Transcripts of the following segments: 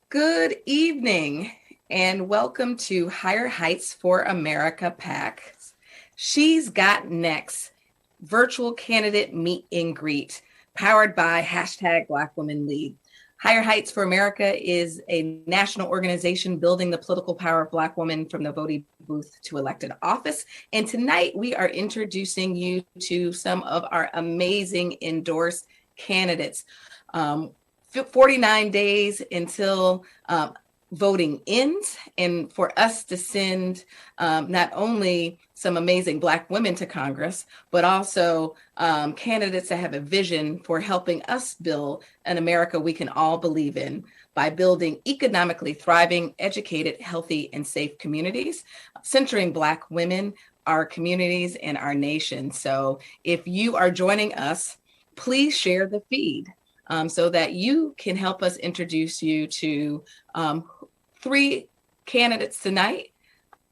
Good evening and welcome to Higher Heights for America PAC. She's Got Next, virtual candidate meet and greet, powered by hashtag Black Women Lead. Higher Heights for America is a national organization building the political power of Black women from the voting booth to elected office. And tonight we are introducing you to some of our amazing endorsed candidates. 49 days until voting ends, and for us to send not only some amazing Black women to Congress, but also candidates that have a vision for helping us build an America we can all believe in by building economically thriving, educated, healthy, and safe communities, centering Black women, our communities, and our nation. So if you are joining us, please share the feed. So that you can help us introduce you to three candidates tonight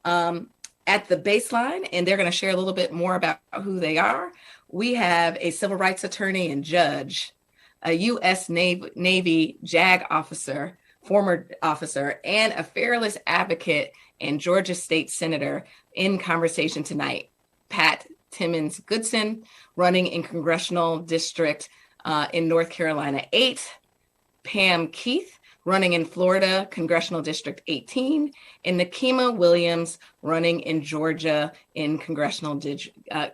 at the baseline, and they're going to share a little bit more about who they are. We have a civil rights attorney and judge, a U.S. Navy JAG officer, former officer, and a fearless advocate and Georgia State Senator in conversation tonight. Timmons Goodson, running in Congressional District in North Carolina 8, Pam Keith, running in Florida, Congressional District 18, and Nikema Williams, running in Georgia in Congressional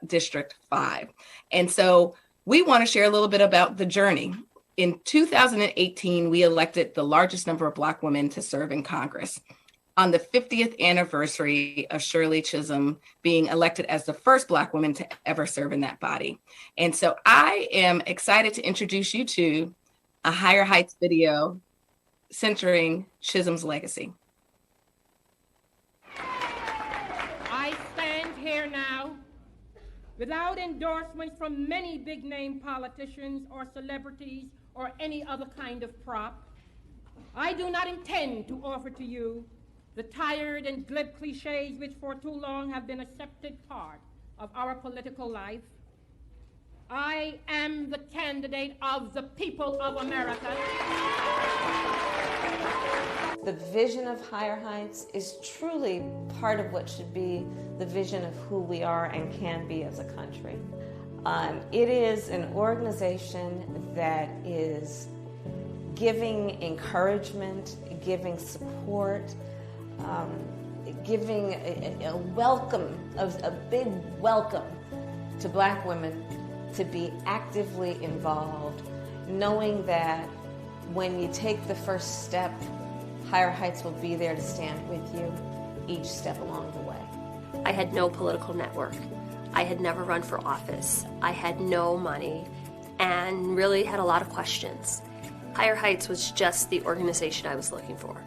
District 5. And so we want to share a little bit about the journey. In 2018, we elected the largest number of Black women to serve in Congress. On the 50th anniversary of Shirley Chisholm being elected as the first Black woman to ever serve in that body. And so I am excited to introduce you to a Higher Heights video centering Chisholm's legacy. I stand here now without endorsements from many big-name politicians or celebrities or any other kind of prop. I do not intend to offer to you the tired and glib cliches which for too long have been accepted part of our political life. I am the candidate of the people of America. The vision of Higher Heights is truly part of what should be the vision of who we are and can be as a country. It is an organization that is giving encouragement, giving support, giving a welcome, a big welcome to Black women to be actively involved, knowing that when you take the first step, Higher Heights will be there to stand with you each step along the way. I had no political network. I had never run for office. I had no money and really had a lot of questions. Higher Heights was just the organization I was looking for.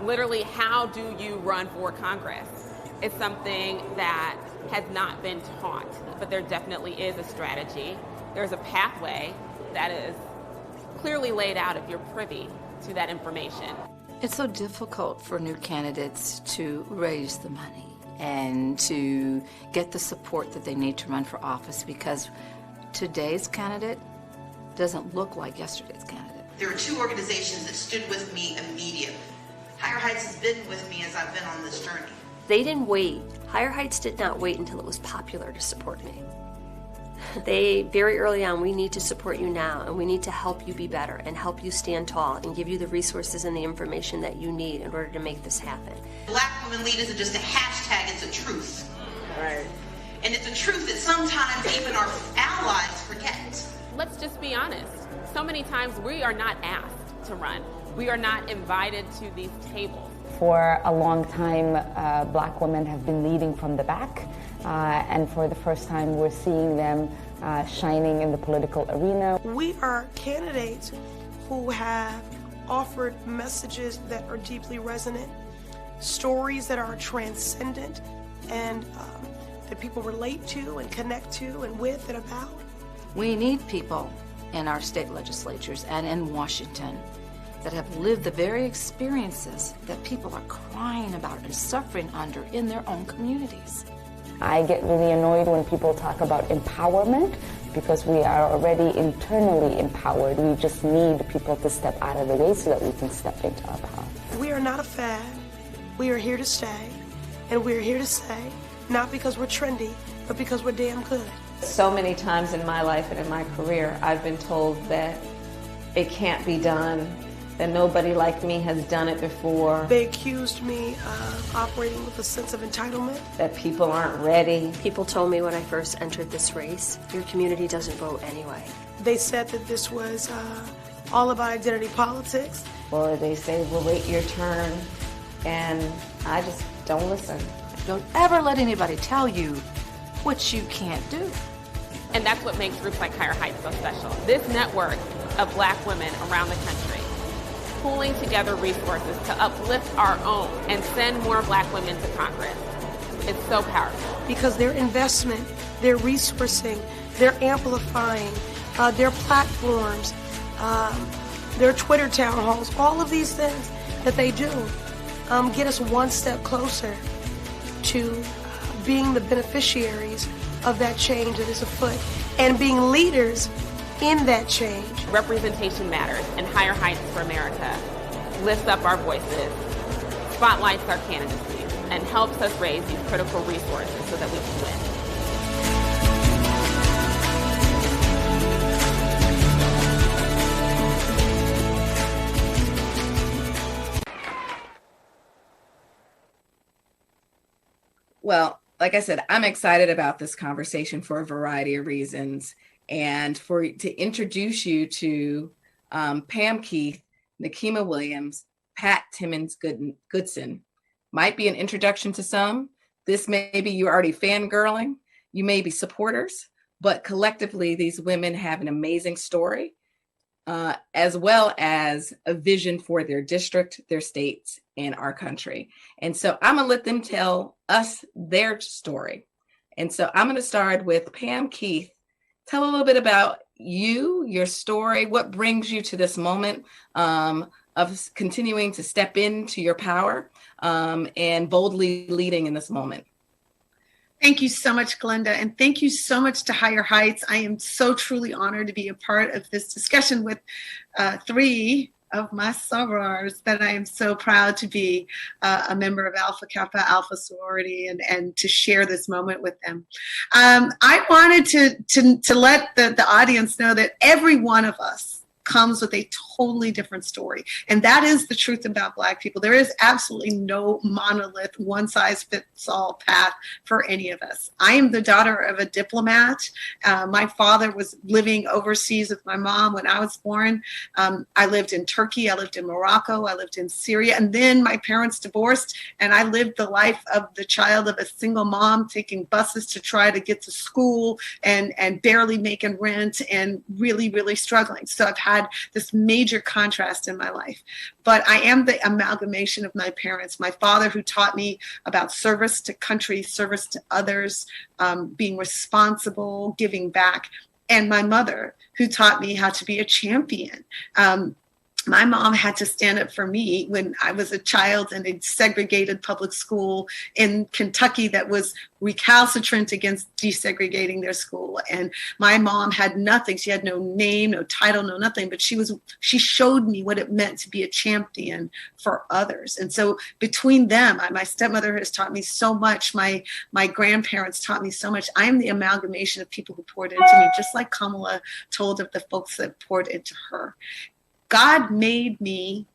Literally, how do you run for Congress? It's something that has not been taught, but there definitely is a strategy. There's a pathway that is clearly laid out if you're privy to that information. It's so difficult for new candidates to raise the money and to get the support that they need to run for office because today's candidate doesn't look like yesterday's candidate. There are two organizations that stood with me immediately. Higher Heights has been with me as I've been on this journey. They didn't wait. Higher Heights did not wait until it was popular to support me. They, very early on, we need to support you now, and we need to help you be better and help you stand tall and give you the resources and the information that you need in order to make this happen. Black Women Lead isn't just a hashtag, it's a truth. Right. And it's a truth that sometimes even our allies forget. Let's just be honest. So many times we are not asked to run. We are not invited to these tables. For a long time, Black women have been leading from the back, and for the first time, we're seeing them shining in the political arena. We are candidates who have offered messages that are deeply resonant, stories that are transcendent, and that people relate to and connect to and with and about. We need people in our state legislatures and in Washington that have lived the very experiences that people are crying about and suffering under in their own communities. I get really annoyed when people talk about empowerment because we are already internally empowered. We just need people to step out of the way so that we can step into our power. We are not a fad. We are here to stay. And we're here to stay, not because we're trendy, but because we're damn good. So many times in my life and in my career, I've been told that it can't be done, that nobody like me has done it before. They accused me of operating with a sense of entitlement. That people aren't ready. People told me when I first entered this race, your community doesn't vote anyway. They said that this was all about identity politics. Or they say, well, wait your turn, and I just don't listen. Don't ever let anybody tell you what you can't do. And that's what makes groups like Higher Heights so special. This network of Black women around the country, pooling together resources to uplift our own and send more Black women to Congress. It's so powerful. Because their investment, their resourcing, their amplifying, their platforms, their Twitter town halls, all of these things that they do get us one step closer to being the beneficiaries of that change that is afoot and being leaders in that change. Representation matters, and Higher Heights for America lifts up our voices, spotlights our candidacy, and helps us raise these critical resources so that we can win. Well, like I said, I'm excited about this conversation for a variety of reasons, and to introduce you to Pam Keith, Nikema Williams, Timmons Goodson. Might be an introduction to some. This may be you're already fangirling. You may be supporters, but collectively, these women have an amazing story, as well as a vision for their district, their states, and our country. And so I'm gonna let them tell us their story. And so I'm gonna start with Pam Keith. Tell a little bit about you, your story, what brings you to this moment of continuing to step into your power and boldly leading in this moment. Thank you so much, Glenda, and thank you so much to Higher Heights. I am so truly honored to be a part of this discussion with three of my sorors that I am so proud to be a member of Alpha Kappa Alpha sorority and to share this moment with them. I wanted to let the audience know that every one of us comes with a totally different story. And that is the truth about Black people. There is absolutely no monolith, one-size-fits-all path for any of us. I am the daughter of a diplomat. My father was living overseas with my mom when I was born. I lived in Turkey, I lived in Morocco, I lived in Syria, and then my parents divorced, and I lived the life of the child of a single mom, taking buses to try to get to school and barely making rent and really, really struggling. So I've had this major contrast in my life. But I am the amalgamation of my parents. My father, who taught me about service to country, service to others, being responsible, giving back, and my mother, who taught me how to be a champion. My mom had to stand up for me when I was a child in a segregated public school in Kentucky that was recalcitrant against desegregating their school. And my mom had nothing. She had no name, no title, no nothing, but she showed me what it meant to be a champion for others. And so between them, my stepmother has taught me so much. My grandparents taught me so much. I am the amalgamation of people who poured into me, just like Kamala told of the folks that poured into her. God made me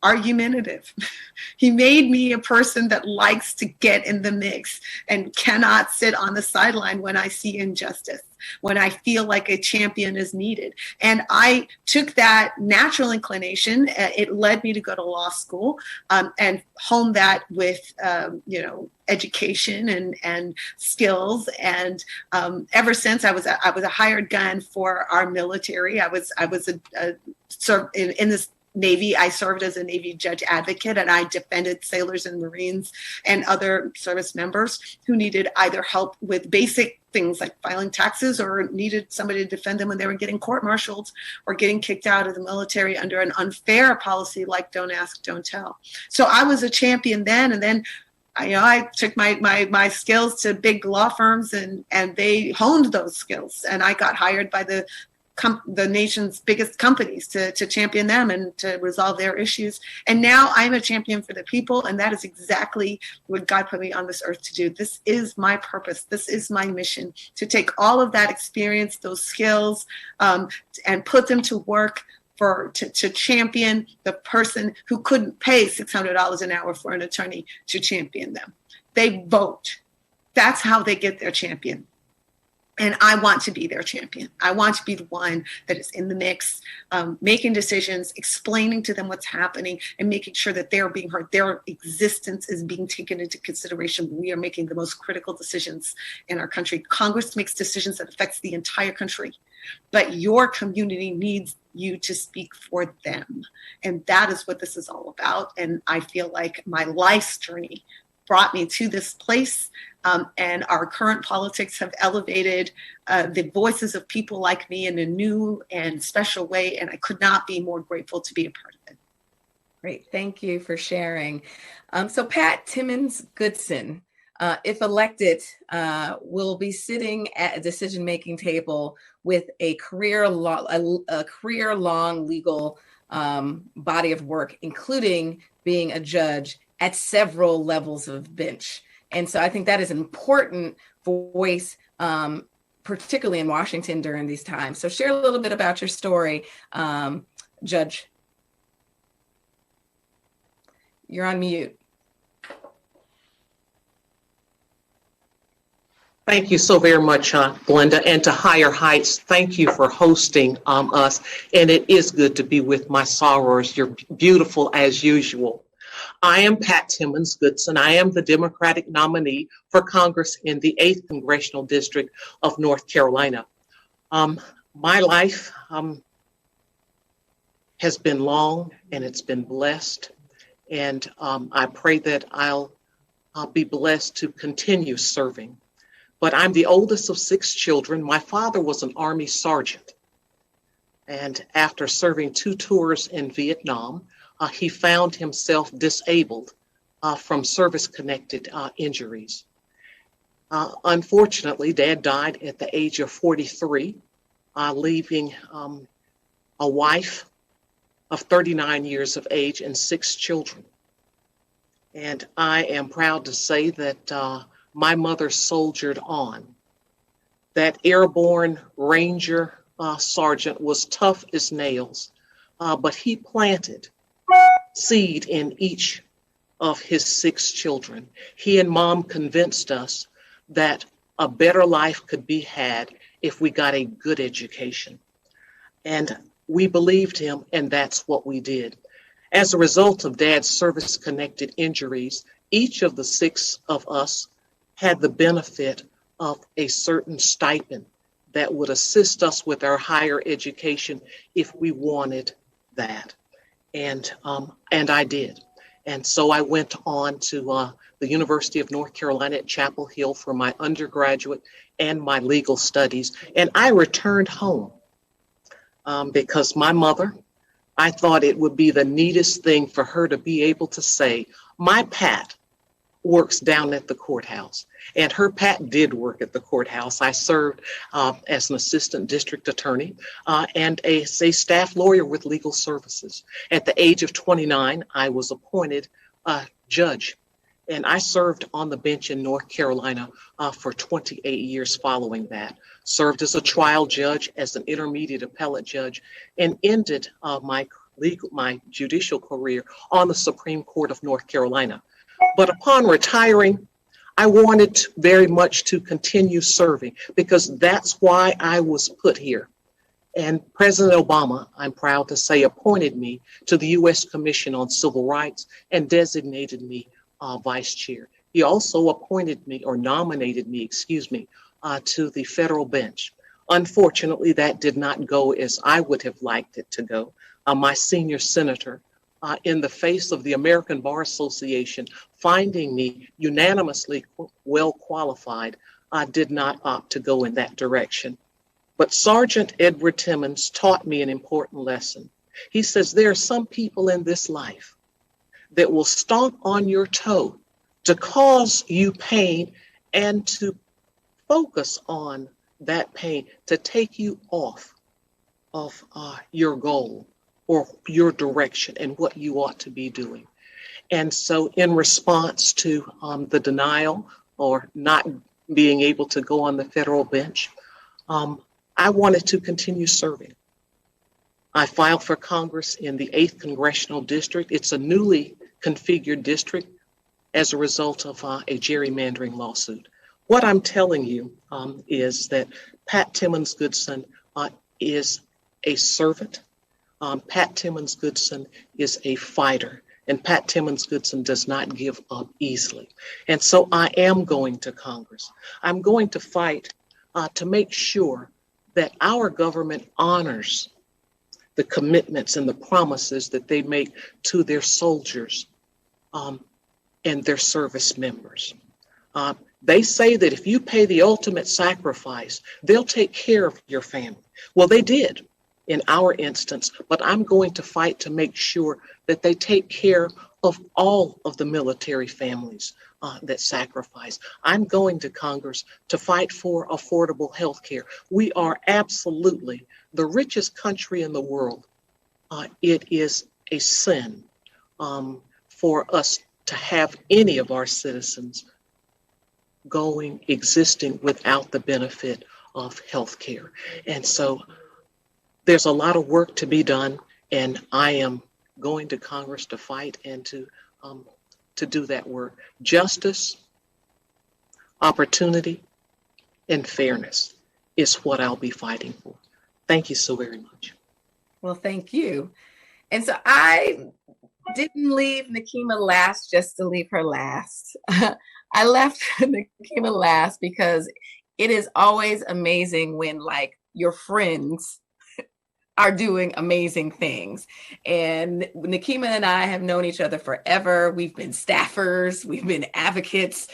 argumentative. He made me a person that likes to get in the mix and cannot sit on the sideline when I see injustice, when I feel like a champion is needed. And I took that natural inclination. It led me to go to law school and hone that with, education and skills. And ever since I was a hired gun for our military. I was in this Navy. I served as a Navy judge advocate, and I defended sailors and Marines and other service members who needed either help with basic things like filing taxes or needed somebody to defend them when they were getting court-martialed or getting kicked out of the military under an unfair policy like don't ask, don't tell. So I was a champion then, and then I took my skills to big law firms and they honed those skills, and I got hired by the the nation's biggest companies to champion them and to resolve their issues. And now I'm a champion for the people, and that is exactly what God put me on this earth to do. This is my purpose. This is my mission, to take all of that experience, those skills, and put them to work to champion the person who couldn't pay $600 an hour for an attorney to champion them. They vote. That's how they get their champion. And I want to be their champion. I want to be the one that is in the mix, making decisions, explaining to them what's happening, and making sure that they're being heard. Their existence is being taken into consideration. We are making the most critical decisions in our country. Congress makes decisions that affects the entire country, but your community needs you to speak for them. And that is what this is all about. And I feel like my life's journey brought me to this place. And our current politics have elevated the voices of people like me in a new and special way. And I could not be more grateful to be a part of it. Great. Thank you for sharing. So Pat Timmons Goodson, if elected, will be sitting at a decision-making table with a career-long legal body of work, including being a judge at several levels of bench. And so I think that is an important voice, particularly in Washington during these times. So share a little bit about your story, Judge. You're on mute. Thank you so very much, Glenda, and to Higher Heights. Thank you for hosting us. And it is good to be with my sorors. You're beautiful as usual. I am Pat Timmons Goodson. I am the Democratic nominee for Congress in the 8th Congressional District of North Carolina. My life has been long and it's been blessed. And I pray that I'll be blessed to continue serving. But I'm the oldest of 6 children. My father was an Army sergeant. And after serving 2 tours in Vietnam, he found himself disabled from service-connected injuries. Unfortunately, Dad died at the age of 43, leaving a wife of 39 years of age and 6 children. And I am proud to say that my mother soldiered on. That airborne Ranger sergeant was tough as nails, but he planted seed in each of his 6 children. He and Mom convinced us that a better life could be had if we got a good education. And we believed him, and that's what we did. As a result of Dad's service-connected injuries, each of the 6 of us had the benefit of a certain stipend that would assist us with our higher education if we wanted that. And I did. And so I went on to the University of North Carolina at Chapel Hill for my undergraduate and my legal studies. And I returned home because my mother, I thought it would be the neatest thing for her to be able to say, my Pat works down at the courthouse. And her Pat did work at the courthouse. I served as an assistant district attorney and as a staff lawyer with legal services. At the age of 29, I was appointed judge. And I served on the bench in North Carolina for 28 years following that. Served as a trial judge, as an intermediate appellate judge, and ended my judicial career on the Supreme Court of North Carolina. But upon retiring, I wanted very much to continue serving because that's why I was put here. And President Obama, I'm proud to say, appointed me to the U.S. Commission on Civil Rights and designated me vice chair. He also appointed me, or nominated me, to the federal bench. Unfortunately, that did not go as I would have liked it to go. My senior senator, in the face of the American Bar Association finding me unanimously well qualified, did not opt to go in that direction. But Sergeant Edward Timmons taught me an important lesson. He says there are some people in this life that will stomp on your toe to cause you pain and to focus on that pain, to take you off of your goal or your direction and what you ought to be doing. And so in response to the denial or not being able to go on the federal bench, I wanted to continue serving. I filed for Congress in the 8th Congressional District. It's a newly configured district as a result of a gerrymandering lawsuit. What I'm telling you is that Pat Timmons Goodson is a servant. Pat Timmons Goodson is a fighter, and Pat Timmons Goodson does not give up easily. And so I am going to Congress. I'm going to fight to make sure that our government honors the commitments and the promises that they make to their soldiers and their service members. They say that if you pay the ultimate sacrifice, they'll take care of your family. Well, they did in our instance, but I'm going to fight to make sure that they take care of all of the military families that sacrifice. I'm going to Congress to fight for affordable health care. We are absolutely the richest country in the world. It is a sin for us to have any of our citizens existing without the benefit of health care. And so there's a lot of work to be done, and I am going to Congress to fight and to do that work. Justice, opportunity, and fairness is what I'll be fighting for. Thank you so very much. Well, thank you. And so I didn't leave Nikema last just to leave her last. I left Nikema last because it is always amazing when like your friends are doing amazing things. And Nikema and I have known each other forever. We've been staffers, we've been advocates.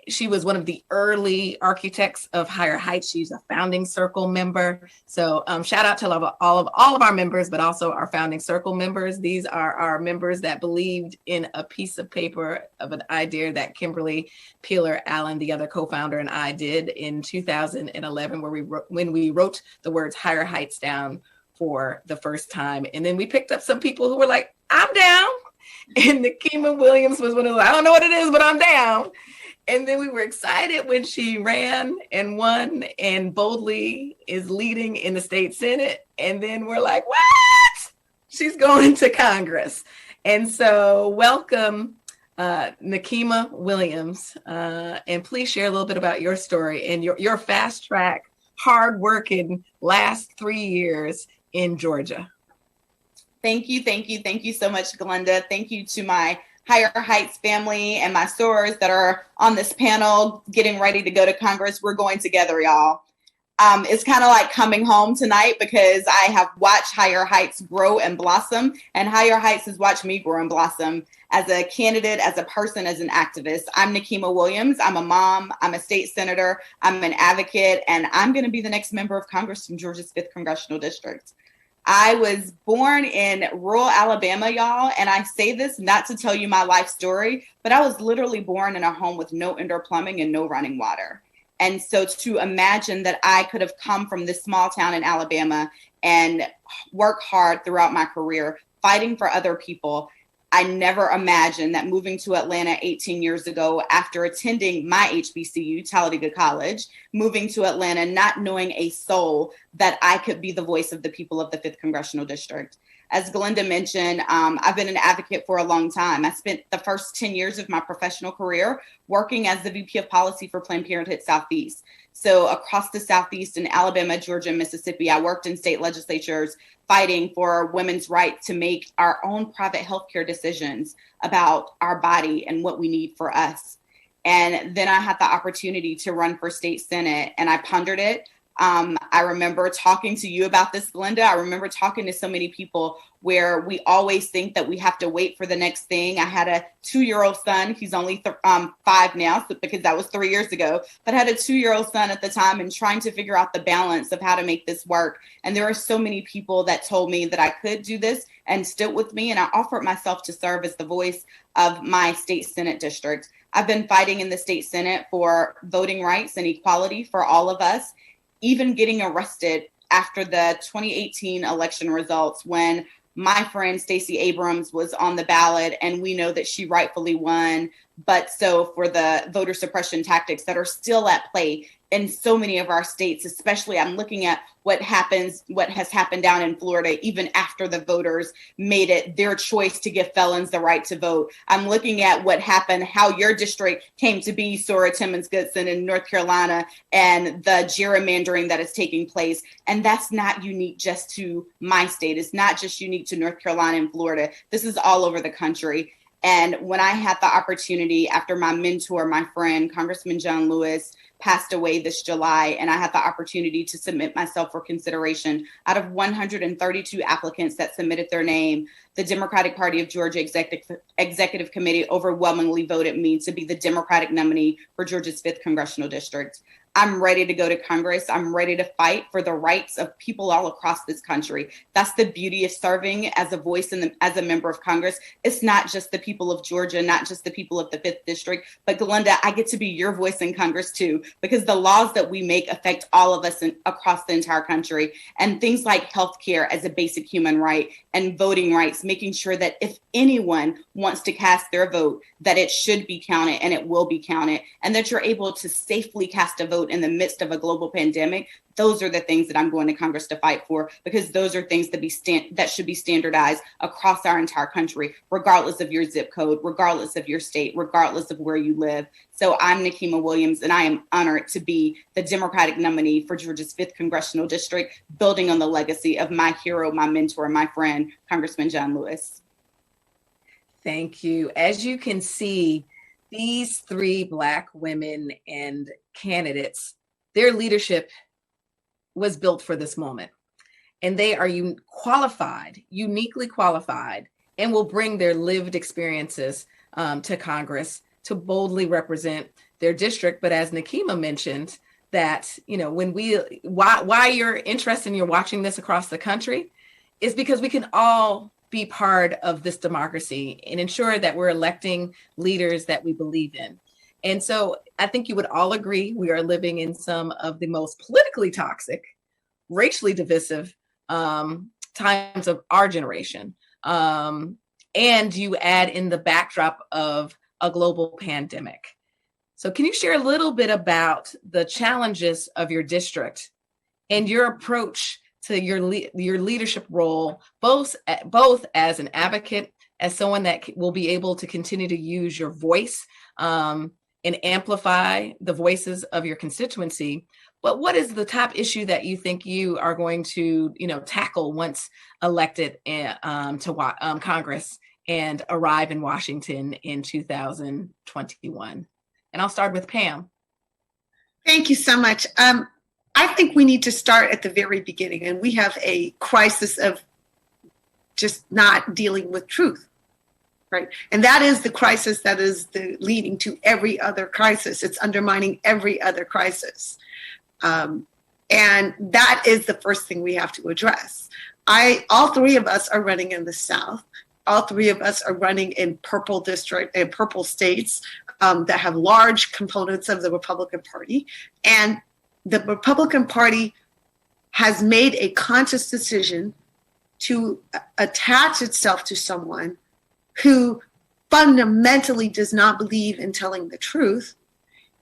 She was one of the early architects of Higher Heights. She's a founding circle member. So shout out to all of our members, but also our founding circle members. These are our members that believed in a piece of paper of an idea that Kimberly Peeler Allen, the other co-founder, and I did in 2011, when we wrote the words Higher Heights down for the first time. And then we picked up some people who were like, I'm down. And Nikema Williams was one of those, I don't know what it is, but I'm down. And then we were excited when she ran and won and boldly is leading in the state Senate. And then we're like, what? She's going to Congress. And so welcome, Nikema Williams. And please share a little bit about your story and your fast track, hard-working last 3 years in Georgia. Thank you so much, Glenda. Thank you to my Higher Heights family and my sorors that are on this panel getting ready to go to Congress. We're going together, y'all. It's kind of like coming home tonight because I have watched Higher Heights grow and blossom, and Higher Heights has watched me grow and blossom as a candidate, as a person, as an activist. I'm Nikema Williams. I'm a mom. I'm a state senator. I'm an advocate, and I'm going to be the next member of Congress from Georgia's 5th Congressional District. I was born in rural Alabama, y'all, and I say this not to tell you my life story, but I was literally born in a home with no indoor plumbing and no running water. And so to imagine that I could have come from this small town in Alabama and work hard throughout my career, fighting for other people, I never imagined that moving to Atlanta 18 years ago after attending my HBCU, Talladega College, moving to Atlanta, not knowing a soul, that I could be the voice of the people of the 5th Congressional District. As Glenda mentioned, I've been an advocate for a long time. I spent the first 10 years of my professional career working as the VP of Policy for Planned Parenthood Southeast. So across the Southeast in Alabama, Georgia, and Mississippi, I worked in state legislatures fighting for women's right to make our own private healthcare decisions about our body and what we need for us. And then I had the opportunity to run for state senate, and I pondered it. I remember talking to you about this, Glenda. I remember talking to so many people where we always think that we have to wait for the next thing. I had a 2-year-old son. He's only 5 now, because that was 3 years ago, but I had a 2-year-old son at the time and trying to figure out the balance of how to make this work. And there are so many people that told me that I could do this and stood with me. And I offered myself to serve as the voice of my state Senate district. I've been fighting in the state Senate for voting rights and equality for all of us. Even getting arrested after the 2018 election results, when my friend Stacey Abrams was on the ballot, and we know that she rightfully won. But so for the voter suppression tactics that are still at play in so many of our states, especially I'm looking at what has happened down in Florida, even after the voters made it their choice to give felons the right to vote. I'm looking at what happened, how your district came to be, Sora Timmons Goodson in North Carolina, and the gerrymandering that is taking place. And that's not unique just to my state. It's not just unique to North Carolina and Florida. This is all over the country. And when I had the opportunity, after my mentor, my friend, Congressman John Lewis, passed away this July, and I had the opportunity to submit myself for consideration. Out of 132 applicants that submitted their name, the Democratic Party of Georgia Executive Committee overwhelmingly voted me to be the Democratic nominee for Georgia's 5th Congressional District. I'm ready to go to Congress. I'm ready to fight for the rights of people all across this country. That's the beauty of serving as a voice as a member of Congress. It's not just the people of Georgia, not just the people of the 5th District, but Glenda, I get to be your voice in Congress too, because the laws that we make affect all of us across the entire country. And things like healthcare as a basic human right and voting rights, making sure that if anyone wants to cast their vote, that it should be counted and it will be counted, and that you're able to safely cast a vote in the midst of a global pandemic. Those are the things that I'm going to Congress to fight for, because those are things that should be standardized across our entire country, regardless of your zip code, regardless of your state, regardless of where you live. So I'm Nikema Williams, and I am honored to be the Democratic nominee for Georgia's 5th Congressional District, building on the legacy of my hero, my mentor, my friend, Congressman John Lewis. Thank you. As you can see, these 3 Black women and candidates, their leadership was built for this moment. And they are uniquely qualified, and will bring their lived experiences to Congress to boldly represent their district. But as Nikema mentioned, that, why you're interested and you're watching this across the country is because we can all be part of this democracy and ensure that we're electing leaders that we believe in. And so I think you would all agree we are living in some of the most politically toxic, racially divisive times of our generation. And you add in the backdrop of a global pandemic. So can you share a little bit about the challenges of your district and your approach to your leadership role, both as an advocate, as someone that will be able to continue to use your voice and amplify the voices of your constituency? But what is the top issue that you think you are going to, tackle once elected to Congress and arrive in Washington in 2021? And I'll start with Pam. Thank you so much. I think we need to start at the very beginning, and we have a crisis of just not dealing with truth, right? And that is the crisis that is leading to every other crisis. It's undermining every other crisis. And that is the first thing we have to address. All 3 of us are running in the South. All 3 of us are running in purple states that have large components of the Republican Party. And the Republican Party has made a conscious decision to attach itself to someone who fundamentally does not believe in telling the truth.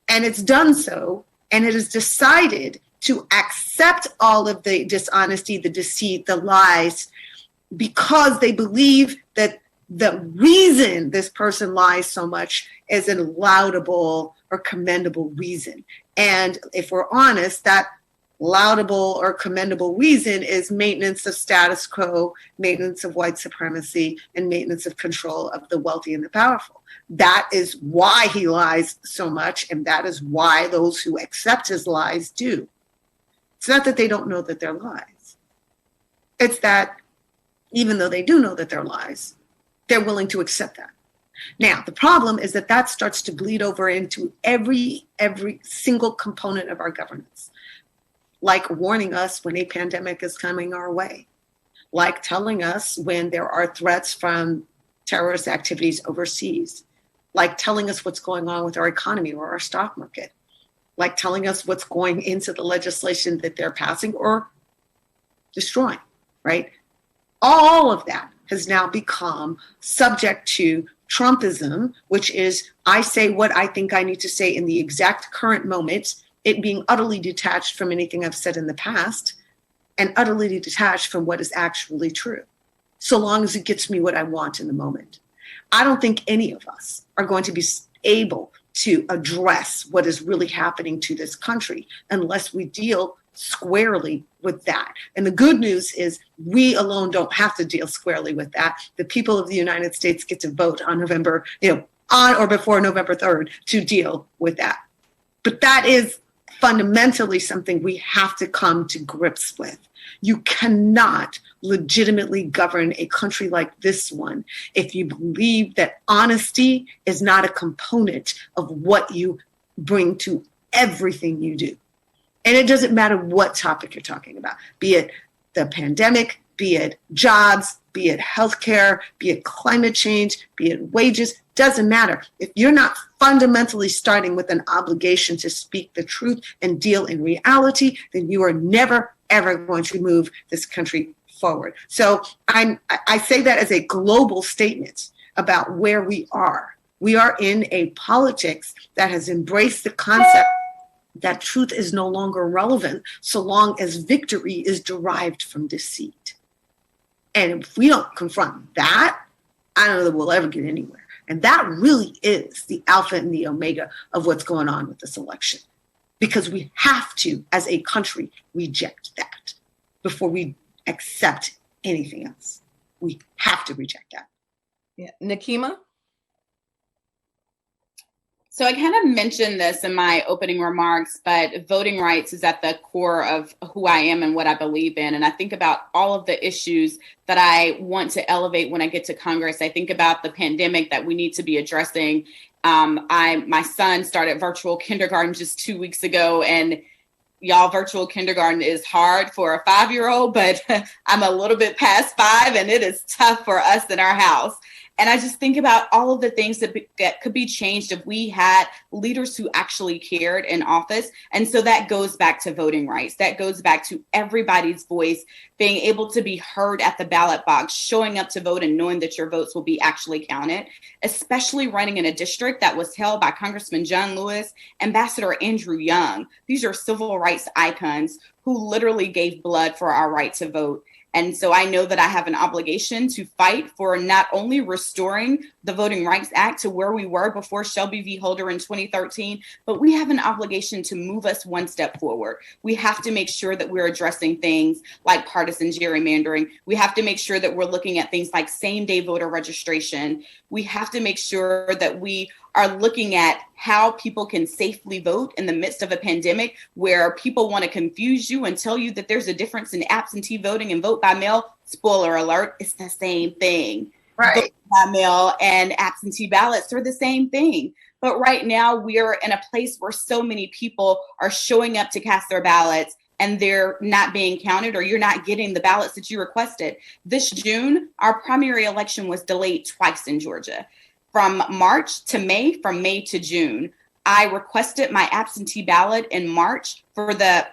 And it's done so, and it has decided to accept all of the dishonesty, the deceit, the lies, because they believe that the reason this person lies so much is a laudable or commendable reason. And if we're honest, that laudable or commendable reason is maintenance of status quo, maintenance of white supremacy, and maintenance of control of the wealthy and the powerful. That is why he lies so much, and that is why those who accept his lies do. It's not that they don't know that they're lies. It's that even though they do know that they're lies, they're willing to accept that. Now, the problem is that starts to bleed over into every single component of our governance, like warning us when a pandemic is coming our way, like telling us when there are threats from terrorist activities overseas, like telling us what's going on with our economy or our stock market, like telling us what's going into the legislation that they're passing or destroying, right? All of that has now become subject to Trumpism, which is I say what I think I need to say in the exact current moment, it being utterly detached from anything I've said in the past and utterly detached from what is actually true, so long as it gets me what I want in the moment. I don't think any of us are going to be able to address what is really happening to this country unless we deal squarely with that. And the good news is we alone don't have to deal squarely with that. The people of the United States get to vote on November, on or before November 3rd to deal with that. But that is fundamentally something we have to come to grips with. You cannot legitimately govern a country like this one if you believe that honesty is not a component of what you bring to everything you do. And it doesn't matter what topic you're talking about, be it the pandemic, be it jobs, be it healthcare, be it climate change, be it wages, doesn't matter. If you're not fundamentally starting with an obligation to speak the truth and deal in reality, then you are never, ever going to move this country forward. So I say that as a global statement about where we are. We are in a politics that has embraced the concept that truth is no longer relevant so long as victory is derived from deceit. And if we don't confront that, I don't know that we'll ever get anywhere. And that really is the alpha and the omega of what's going on with this election. Because we have to, as a country, reject that before we accept anything else. We have to reject that. Yeah. Nikema? So I kind of mentioned this in my opening remarks, but voting rights is at the core of who I am and what I believe in. And I think about all of the issues that I want to elevate when I get to Congress. I think about the pandemic that we need to be addressing. My son started virtual kindergarten just 2 weeks ago, and y'all, virtual kindergarten is hard for a 5-year-old, but I'm a little bit past 5, and it is tough for us in our house. And I just think about all of the things that could be changed if we had leaders who actually cared in office. And so that goes back to voting rights. That goes back to everybody's voice being able to be heard at the ballot box, showing up to vote and knowing that your votes will be actually counted, especially running in a district that was held by Congressman John Lewis, Ambassador Andrew Young. These are civil rights icons who literally gave blood for our right to vote. And so I know that I have an obligation to fight for not only restoring the Voting Rights Act to where we were before Shelby v. Holder in 2013, but we have an obligation to move us one step forward. We have to make sure that we're addressing things like partisan gerrymandering. We have to make sure that we're looking at things like same-day voter registration. We have to make sure that we are looking at how people can safely vote in the midst of a pandemic where people want to confuse you and tell you that there's a difference in absentee voting and vote by mail. Spoiler alert, it's the same thing. Right. Vote by mail and absentee ballots are the same thing. But right now we're in a place where so many people are showing up to cast their ballots and they're not being counted, or you're not getting the ballots that you requested. This June, our primary election was delayed twice in Georgia. From March to May, from May to June. I requested my absentee ballot in March for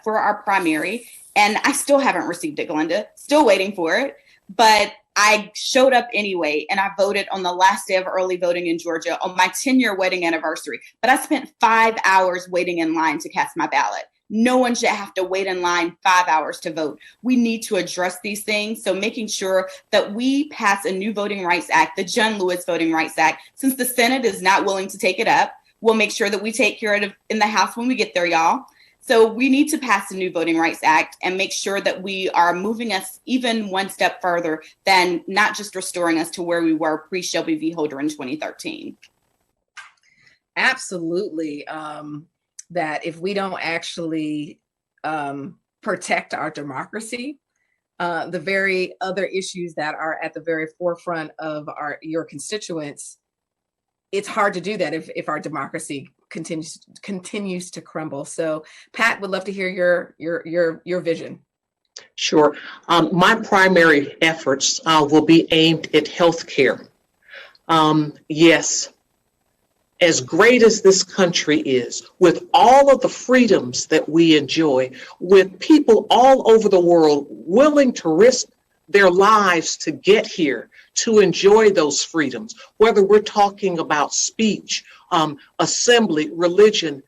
our primary, and I still haven't received it, Glenda. Still waiting for it. But I showed up anyway, and I voted on the last day of early voting in Georgia on my 10-year wedding anniversary. But I spent 5 hours waiting in line to cast my ballot. No one should have to wait in line 5 hours to vote. We need to address these things. So making sure that we pass a new Voting Rights Act, the John Lewis Voting Rights Act, since the Senate is not willing to take it up, we'll make sure that we take care of it in the House when we get there, y'all. So we need to pass a new Voting Rights Act and make sure that we are moving us even one step further than not just restoring us to where we were pre-Shelby v. Holder in 2013. Absolutely. That if we don't actually protect our democracy, the very other issues that are at the very forefront of your constituents, it's hard to do that if our democracy continues to crumble. So, Pat, would love to hear your vision. Sure. My primary efforts will be aimed at healthcare. Yes, as great as this country is, with all of the freedoms that we enjoy, with people all over the world willing to risk their lives to get here, to enjoy those freedoms, whether we're talking about speech, assembly, religion,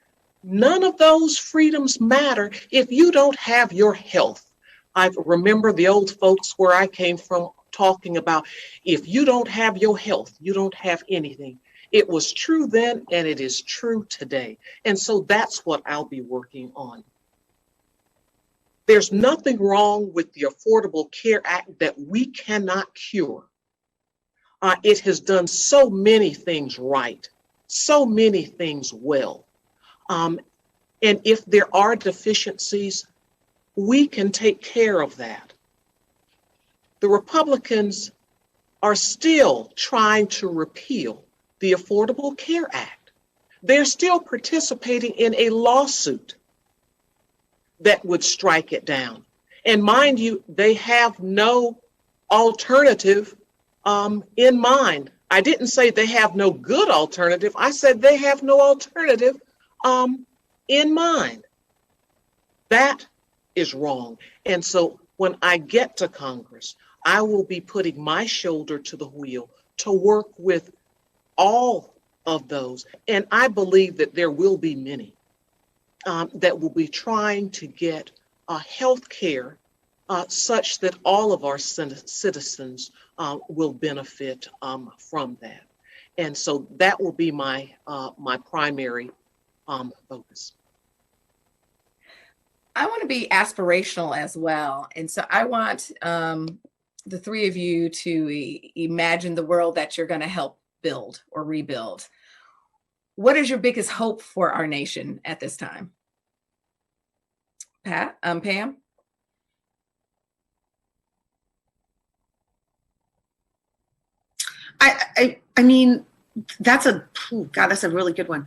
none of those freedoms matter if you don't have your health. I remember the old folks where I came from talking about, if you don't have your health, you don't have anything. It was true then, and it is true today. And so that's what I'll be working on. There's nothing wrong with the Affordable Care Act that we cannot cure. It has done so many things right, so many things well. And if there are deficiencies, we can take care of that. The Republicans are still trying to repeal the Affordable Care Act. They're still participating in a lawsuit that would strike it down. And mind you, they have no alternative in mind. I didn't say they have no good alternative. I said they have no alternative in mind. That is wrong. And so when I get to Congress, I will be putting my shoulder to the wheel to work with all of those. And I believe that there will be many that will be trying to get health care such that all of our citizens will benefit from that. And so that will be my primary focus. I want to be aspirational as well. And so I want the three of you to imagine the world that you're going to help build or rebuild. What is your biggest hope for our nation at this time? Pam? I mean, that's a really good one.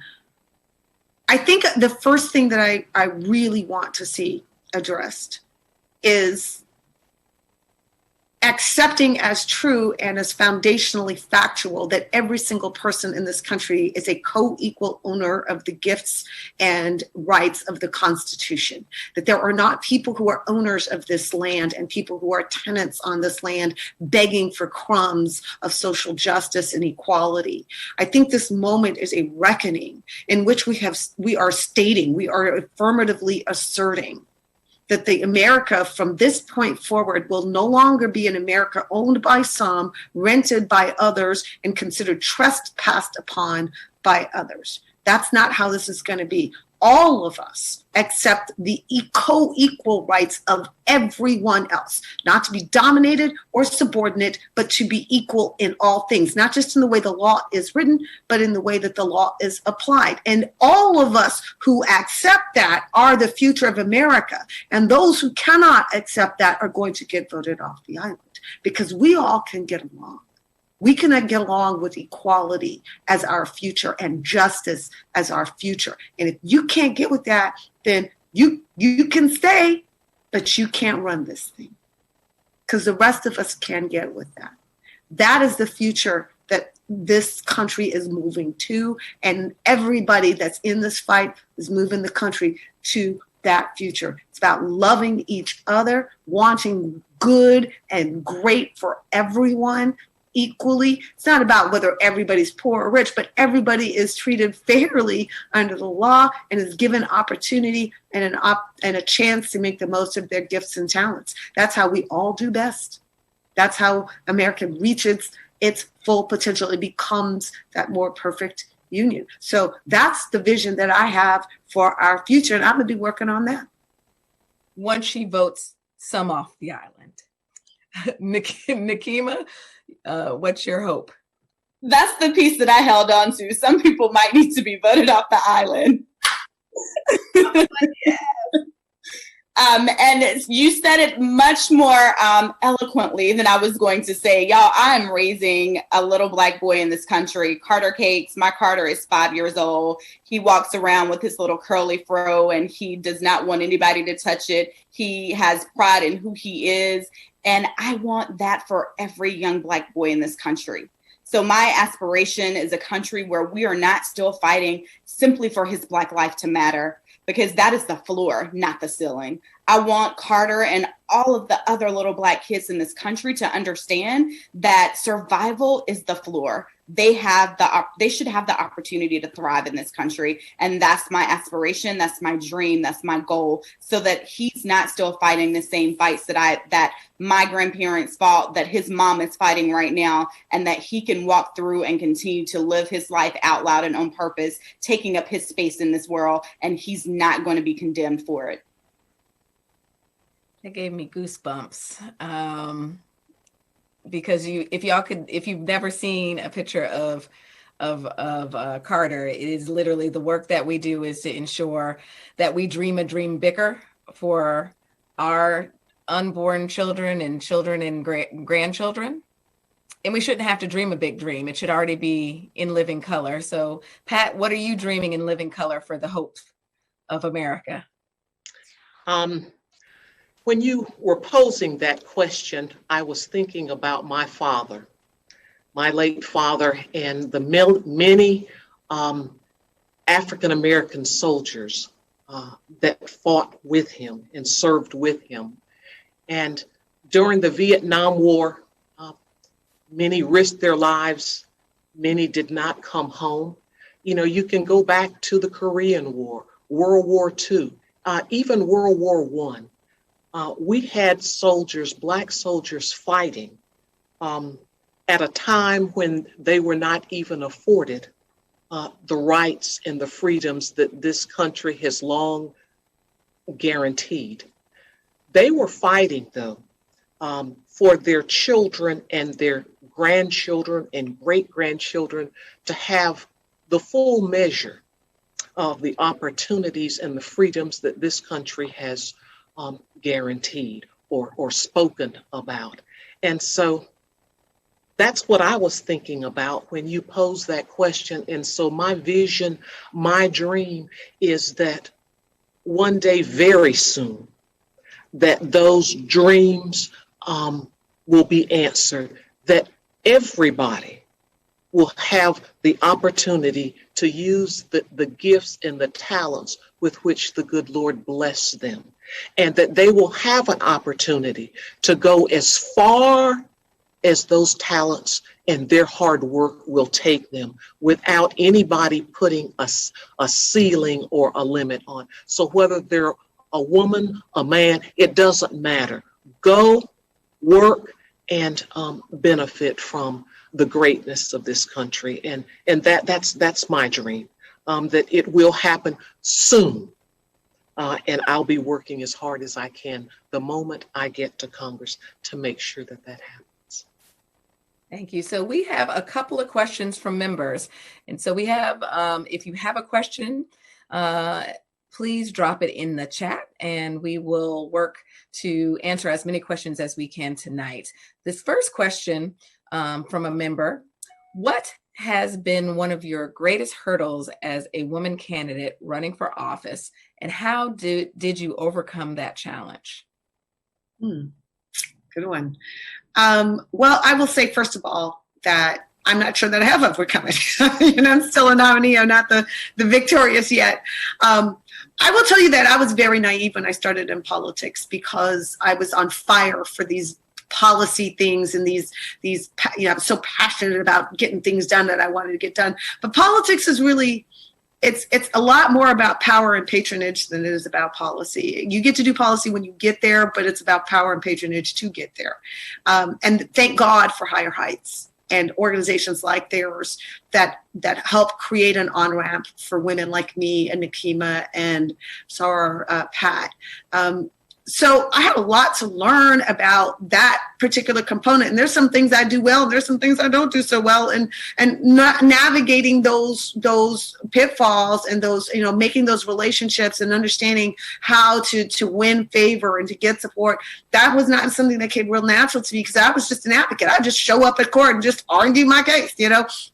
I think the first thing that I really want to see addressed is accepting as true and as foundationally factual that every single person in this country is a co-equal owner of the gifts and rights of the Constitution, that there are not people who are owners of this land and people who are tenants on this land begging for crumbs of social justice and equality. I think this moment is a reckoning in which we are affirmatively asserting that the America from this point forward will no longer be an America owned by some, rented by others, and considered trespassed upon by others. That's not how this is going to be. All of us accept the co-equal rights of everyone else, not to be dominated or subordinate, but to be equal in all things, not just in the way the law is written, but in the way that the law is applied. And all of us who accept that are the future of America. And those who cannot accept that are going to get voted off the island, because we all can get along. We cannot get along with equality as our future and justice as our future. And if you can't get with that, then you can stay, but you can't run this thing, because the rest of us can get with that. That is the future that this country is moving to, and everybody that's in this fight is moving the country to that future. It's about loving each other, wanting good and great for everyone equally. It's not about whether everybody's poor or rich, but everybody is treated fairly under the law and is given opportunity and a chance to make the most of their gifts and talents. That's how we all do best. That's how America reaches its full potential. It becomes that more perfect union. So that's the vision that I have for our future, and I'm going to be working on that. Once she votes some off the island. Nikema, what's your hope? That's the piece that I held on to. Some people might need to be voted off the island. And you said it much more eloquently than I was going to say. Y'all, I am raising a little Black boy in this country. Carter Cakes. My Carter is 5 years old. He walks around with his little curly fro, and he does not want anybody to touch it. He has pride in who he is. And I want that for every young Black boy in this country. So my aspiration is a country where we are not still fighting simply for his Black life to matter, because that is the floor, not the ceiling. I want Carter and all of the other little Black kids in this country to understand that survival is the floor. They should have the opportunity to thrive in this country. And that's my aspiration. That's my dream. That's my goal, so that he's not still fighting the same fights that my grandparents fought, that his mom is fighting right now, and that he can walk through and continue to live his life out loud and on purpose, taking up his space in this world. And he's not going to be condemned for it. It gave me goosebumps. Because if you've never seen a picture of Carter, it is literally the work that we do is to ensure that we dream a dream bigger for our unborn children and grandchildren. And we shouldn't have to dream a big dream. It should already be in living color. So, Pat, what are you dreaming in living color for the hope of America? When you were posing that question, I was thinking about my father, my late father, and the many African-American soldiers that fought with him and served with him. And during the Vietnam War, many risked their lives. Many did not come home. You know, you can go back to the Korean War, World War II, even World War I. We had soldiers, Black soldiers, fighting at a time when they were not even afforded the rights and the freedoms that this country has long guaranteed. They were fighting, though, for their children and their grandchildren and great-grandchildren to have the full measure of the opportunities and the freedoms that this country has guaranteed or spoken about. And so that's what I was thinking about when you posed that question. And so my vision, my dream is that one day, very soon, that those dreams will be answered, that everybody will have the opportunity to use the gifts and the talents with which the good Lord bless them, and that they will have an opportunity to go as far as those talents and their hard work will take them, without anybody putting a ceiling or a limit on. So whether they're a woman, a man, it doesn't matter. Go, work, and benefit from the greatness of this country. And that's my dream, that it will happen soon. And I'll be working as hard as I can the moment I get to Congress to make sure that that happens. Thank you. So we have a couple of questions from members. And so we have, if you have a question, please drop it in the chat and we will work to answer as many questions as we can tonight. This first question from a member: what has been one of your greatest hurdles as a woman candidate running for office, and how did you overcome that challenge? Good one. Well, I will say, first of all, that I'm not sure that I have overcome it. I'm still a nominee. I'm not the victorious yet. I will tell you that I was very naive when I started in politics, because I was on fire for these policy things and these I'm so passionate about getting things done that I wanted to get done. But politics is really, it's a lot more about power and patronage than it is about policy. You get to do policy when you get there, but it's about power and patronage to get there. And thank God for Higher Heights and organizations like theirs that help create an on-ramp for women like me and Nikema and Pat. So I have a lot to learn about that particular component. And there's some things I do well, and there's some things I don't do so well. And not navigating those pitfalls and those, making those relationships and understanding how to win favor and to get support. That was not something that came real natural to me, because I was just an advocate. I just show up at court and just argue my case,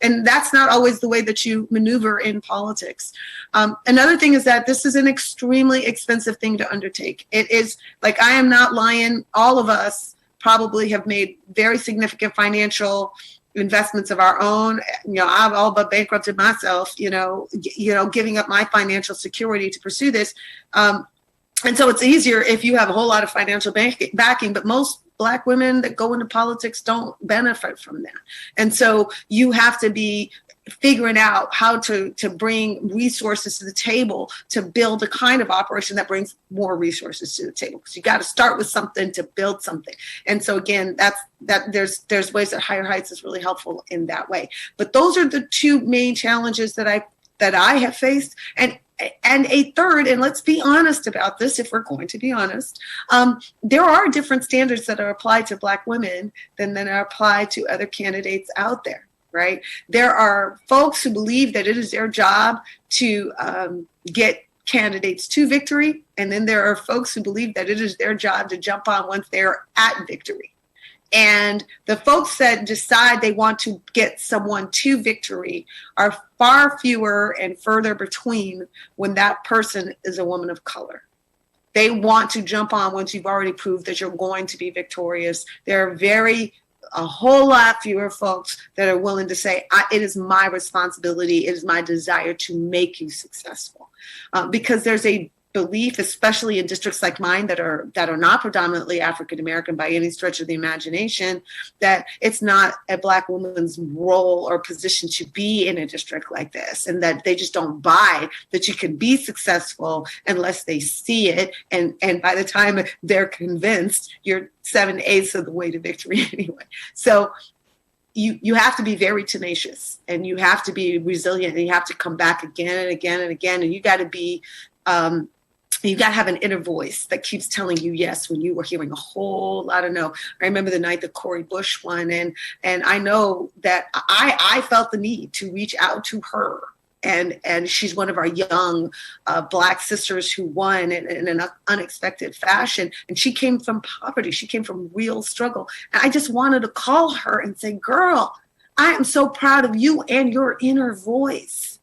and that's not always the way that you maneuver in politics. Another thing is that this is an extremely expensive thing to undertake. It is, like, I am not lying. All of us probably have made very significant financial investments of our own. I've all but bankrupted myself, giving up my financial security to pursue this. And so it's easier if you have a whole lot of financial backing, but most Black women that go into politics don't benefit from that. And so you have to be figuring out how to bring resources to the table to build a kind of operation that brings more resources to the table. Because you got to start with something to build something. And so again, there's ways that Higher Heights is really helpful in that way. But those are the two main challenges that I have faced. And a third, and let's be honest about this, if we're going to be honest, there are different standards that are applied to Black women than are applied to other candidates out there, right? There are folks who believe that it is their job to get candidates to victory, and then there are folks who believe that it is their job to jump on once they're at victory. And the folks that decide they want to get someone to victory are far fewer and further between when that person is a woman of color. They want to jump on once you've already proved that you're going to be victorious. There are a whole lot fewer folks that are willing to say, it is my responsibility, it is my desire to make you successful. Because there's a belief, especially in districts like mine that are not predominantly African American by any stretch of the imagination, that it's not a Black woman's role or position to be in a district like this, and that they just don't buy that you can be successful unless they see it. And by the time they're convinced, you're 7/8 of the way to victory anyway. So you have to be very tenacious, and you have to be resilient, and you have to come back again and again and again, and you got to be you got to have an inner voice that keeps telling you yes when you were hearing a whole lot of no. I remember the night that Cori Bush won, and I know that I felt the need to reach out to her. And she's one of our young Black sisters who won in an unexpected fashion. And she came from poverty. She came from real struggle. And I just wanted to call her and say, girl, I am so proud of you and your inner voice.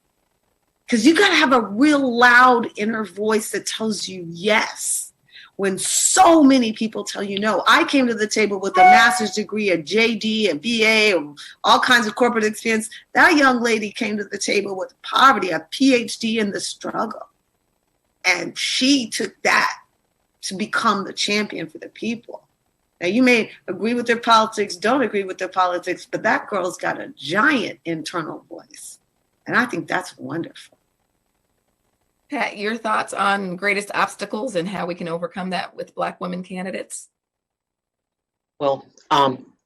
Because you got to have a real loud inner voice that tells you yes when so many people tell you no. I came to the table with a master's degree, a JD, a BA, all kinds of corporate experience. That young lady came to the table with poverty, a PhD in the struggle. And she took that to become the champion for the people. Now, you may agree with their politics, don't agree with their politics, but that girl's got a giant internal voice. And I think that's wonderful. Pat, your thoughts on greatest obstacles and how we can overcome that with Black women candidates? Well,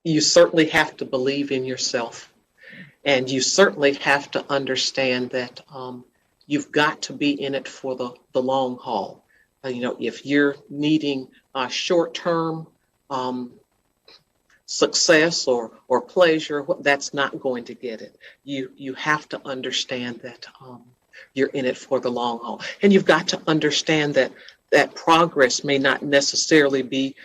you certainly have to believe in yourself. And you certainly have to understand that you've got to be in it for the long haul. If you're needing short-term success or pleasure, that's not going to get it. You have to understand that you're in it for the long haul. And you've got to understand that progress may not necessarily be,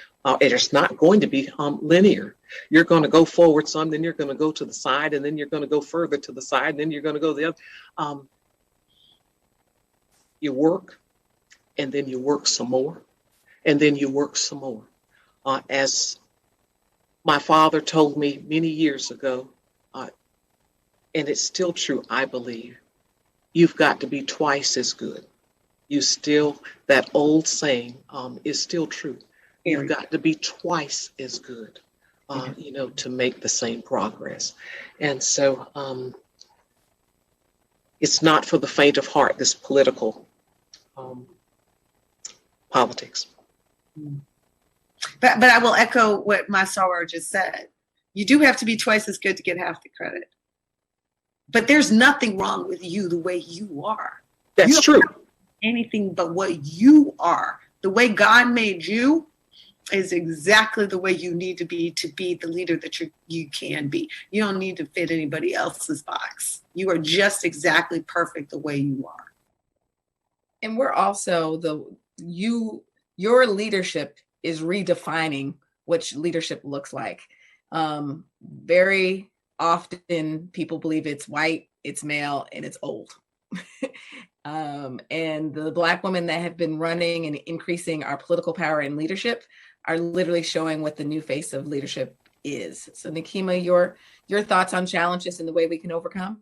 it is not going to be linear. You're going to go forward some, then you're going to go to the side, and then you're going to go further to the side, and then you're going to go the other. You work, and then you work some more, and then you work some more. As my father told me many years ago, and it's still true, I believe, you've got to be twice as good. That old saying is still true. You've got to be twice as good, to make the same progress. And so it's not for the faint of heart, this political politics. But I will echo what my soror just said. You do have to be twice as good to get half the credit. But there's nothing wrong with you the way you are. That's true. Anything but what you are. The way God made you is exactly the way you need to be the leader that you can be. You don't need to fit anybody else's box. You are just exactly perfect the way you are. And we're also your leadership is redefining what leadership looks like. Very often people believe it's white, it's male, and it's old. And the Black women that have been running and increasing our political power and leadership are literally showing what the new face of leadership is. So Nikema, your thoughts on challenges and the way we can overcome?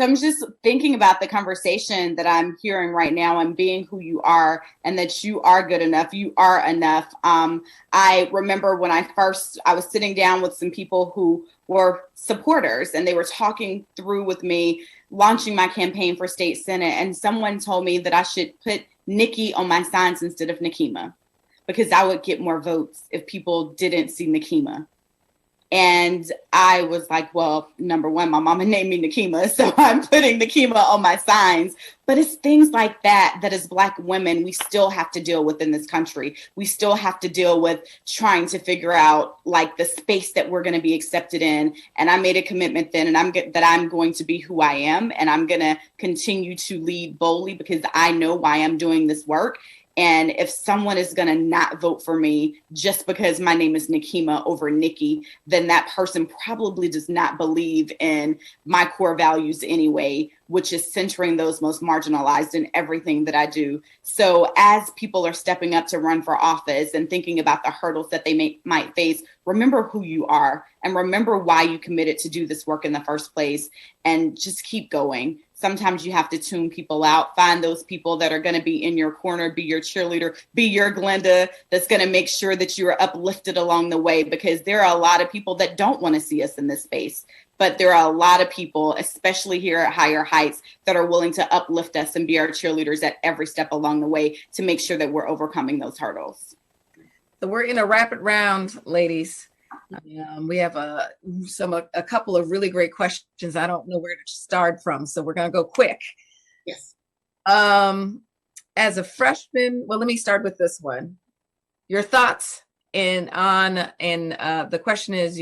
So I'm just thinking about the conversation that I'm hearing right now and being who you are and that you are good enough. You are enough. I remember when I was sitting down with some people who were supporters and they were talking through with me launching my campaign for state senate. And someone told me that I should put Nikki on my signs instead of Nikema because I would get more votes if people didn't see Nikema. And I was like, well, number one, my mama named me Nikema, so I'm putting Nikema on my signs. But it's things like that as Black women, we still have to deal with in this country. We still have to deal with trying to figure out like the space that we're going to be accepted in. And I made a commitment then, and that I'm going to be who I am, and I'm going to continue to lead boldly because I know why I'm doing this work. And if someone is going to not vote for me just because my name is Nikema over Nikki, then that person probably does not believe in my core values anyway, which is centering those most marginalized in everything that I do. So as people are stepping up to run for office and thinking about the hurdles that they might face, remember who you are and remember why you committed to do this work in the first place, and just keep going. Sometimes you have to tune people out, find those people that are going to be in your corner, be your cheerleader, be your Glenda, that's going to make sure that you are uplifted along the way, because there are a lot of people that don't want to see us in this space. But there are a lot of people, especially here at Higher Heights, that are willing to uplift us and be our cheerleaders at every step along the way to make sure that we're overcoming those hurdles. So we're in a rapid round, ladies. We have a couple of really great questions. I don't know where to start from, so we're going to go quick. Yes. As a freshman, well, let me start with this one. Your thoughts the question is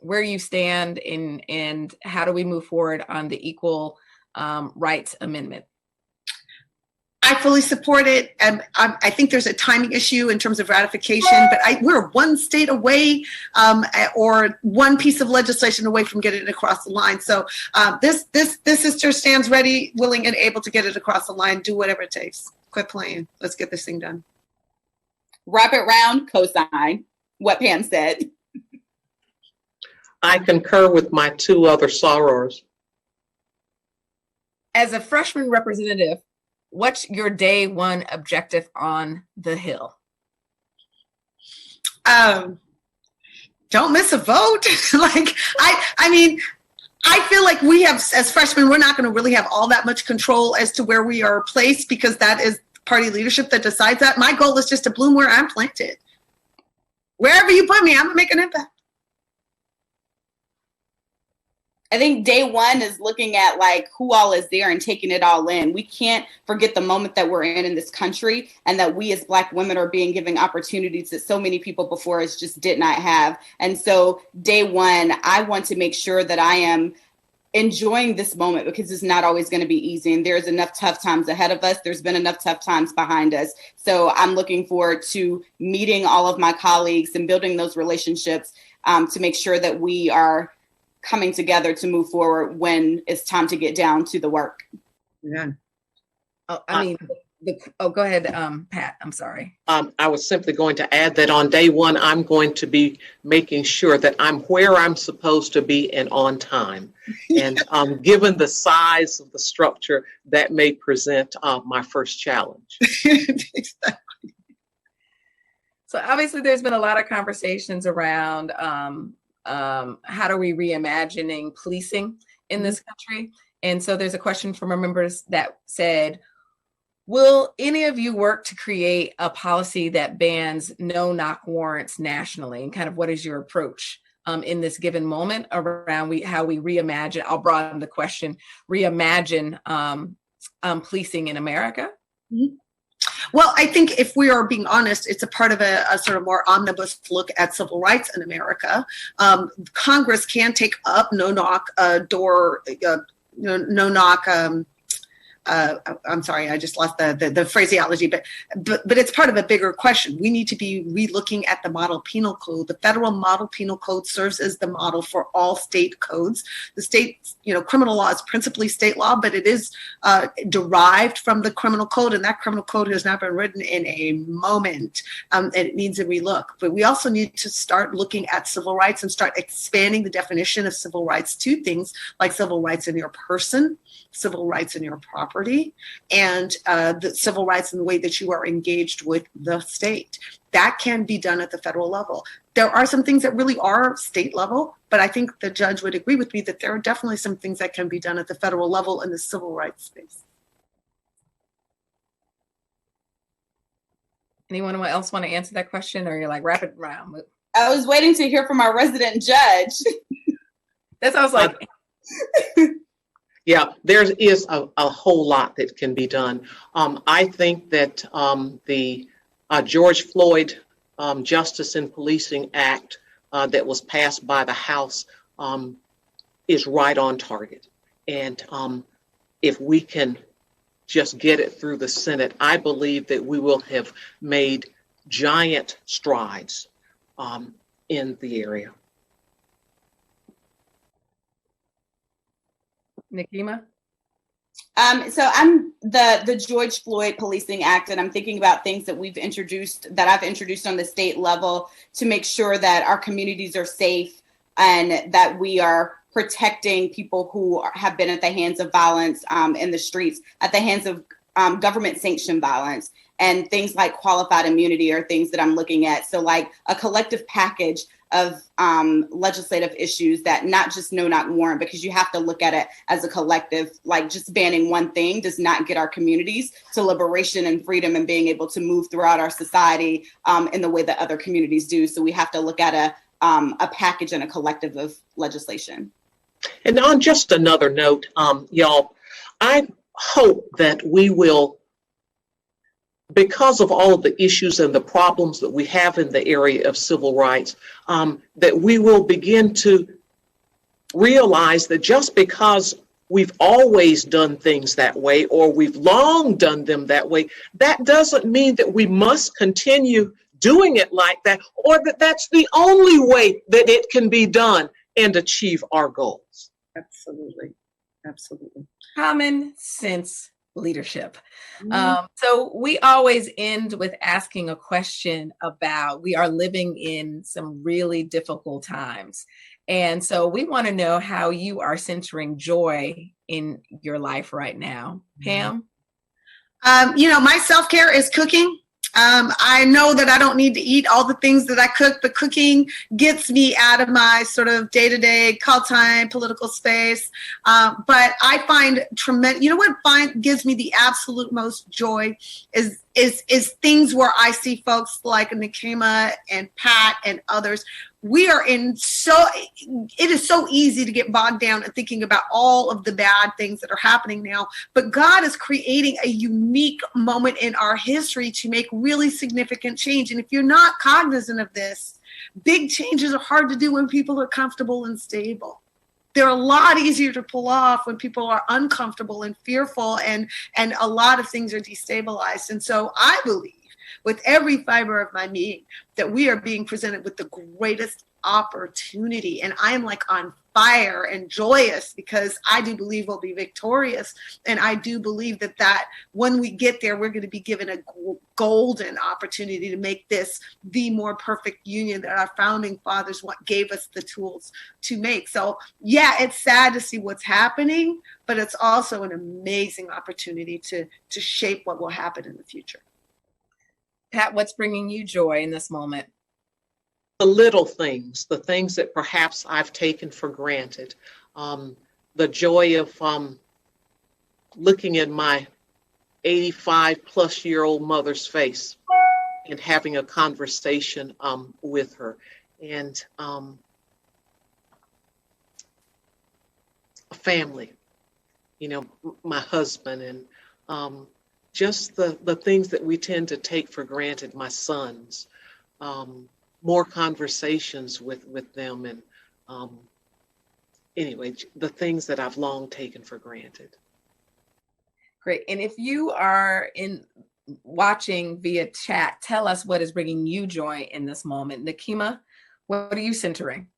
where you stand and how do we move forward on the Equal Rights Amendment? I fully support it. I think there's a timing issue in terms of ratification, but we're one state away or one piece of legislation away from getting it across the line. So this sister stands ready, willing, and able to get it across the line. Do whatever it takes. Quit playing. Let's get this thing done. Rapid round, cosign what Pam said. I concur with my two other sorors. As a freshman representative, what's your day one objective on the Hill? Don't miss a vote. I feel like we have, as freshmen, we're not going to really have all that much control as to where we are placed because that is party leadership that decides that. My goal is just to bloom where I'm planted. Wherever you put me, I'm going to make an impact. I think day one is looking at like who all is there and taking it all in. We can't forget the moment that we're in this country and that we as Black women are being given opportunities that so many people before us just did not have. And so day one, I want to make sure that I am enjoying this moment because it's not always going to be easy. And there's enough tough times ahead of us. There's been enough tough times behind us. So I'm looking forward to meeting all of my colleagues and building those relationships to make sure that we are coming together to move forward when it's time to get down to the work. Yeah. Go ahead, Pat. I'm sorry. I was simply going to add that on day one, I'm going to be making sure that I'm where I'm supposed to be and on time. And given the size of the structure, that may present my first challenge. Exactly. So obviously there's been a lot of conversations around how do we reimagining policing in this country? And so there's a question from our members that said, will any of you work to create a policy that bans no-knock warrants nationally? And kind of what is your approach in this given moment around how we reimagine, I'll broaden the question, reimagine policing in America? Mm-hmm. Well, I think if we are being honest, it's a part of a sort of more omnibus look at civil rights in America. Congress can take up no-knock I'm sorry, I just lost the phraseology, but it's part of a bigger question. We need to be relooking at the model penal code. The federal model penal code serves as the model for all state codes. The state, criminal law is principally state law, but it is derived from the criminal code, and that criminal code has not been written in a moment, and it needs a relook. But we also need to start looking at civil rights and start expanding the definition of civil rights to things like civil rights in your person, civil rights in your property, and the civil rights in the way that you are engaged with the state. That can be done at the federal level. There are some things that really are state level, but I think the judge would agree with me that there are definitely some things that can be done at the federal level in the civil rights space. Anyone else want to answer that question, or you're like rapid round? I was waiting to hear from our resident judge. That sounds like. Yeah, there is a whole lot that can be done. I think that the George Floyd Justice in Policing Act that was passed by the House is right on target. And if we can just get it through the Senate, I believe that we will have made giant strides in the area. Nikema? So I'm the George Floyd Policing Act, and I'm thinking about things that I've introduced on the state level to make sure that our communities are safe and that we are protecting people who have been at the hands of violence in the streets, at the hands of government sanctioned violence. And things like qualified immunity are things that I'm looking at. So like a collective package of legislative issues that not just no knock warrant, because you have to look at it as a collective. Like just banning one thing does not get our communities to liberation and freedom and being able to move throughout our society in the way that other communities do. So we have to look at a package and a collective of legislation. And on just another note, y'all, I hope that we will, because of all of the issues and the problems that we have in the area of civil rights, that we will begin to realize that just because we've always done things that way or we've long done them that way, that doesn't mean that we must continue doing it like that, or that that's the only way that it can be done and achieve our goals. Absolutely. Absolutely. Common sense leadership. So we always end with asking a question about, we are living in some really difficult times. And so we want to know how you are centering joy in your life right now. Pam? My self-care is cooking. I know that I don't need to eat all the things that I cook, but cooking gets me out of my sort of day-to-day call time political space. But I find tremendous, what gives me the absolute most joy is things where I see folks like Nikema and Pat and others. It is so easy to get bogged down in thinking about all of the bad things that are happening now, but God is creating a unique moment in our history to make really significant change. And if you're not cognizant of this, big changes are hard to do when people are comfortable and stable. They're a lot easier to pull off when people are uncomfortable and fearful, and a lot of things are destabilized. And so I believe with every fiber of my being that we are being presented with the greatest opportunity. And I am like on fire and joyous because I do believe we'll be victorious. And I do believe that when we get there, we're going to be given a golden opportunity to make this the more perfect union that our founding fathers gave us the tools to make. So yeah, it's sad to see what's happening, but it's also an amazing opportunity to shape what will happen in the future. Pat, what's bringing you joy in this moment? The little things, the things that perhaps I've taken for granted. The joy of looking at my 85-plus-year-old mother's face and having a conversation with her. And a family, my husband, and just the things that we tend to take for granted, my sons, more conversations with them, and anyway, the things that I've long taken for granted. Great. And if you are watching via chat, tell us what is bringing you joy in this moment. Nikema, what are you centering?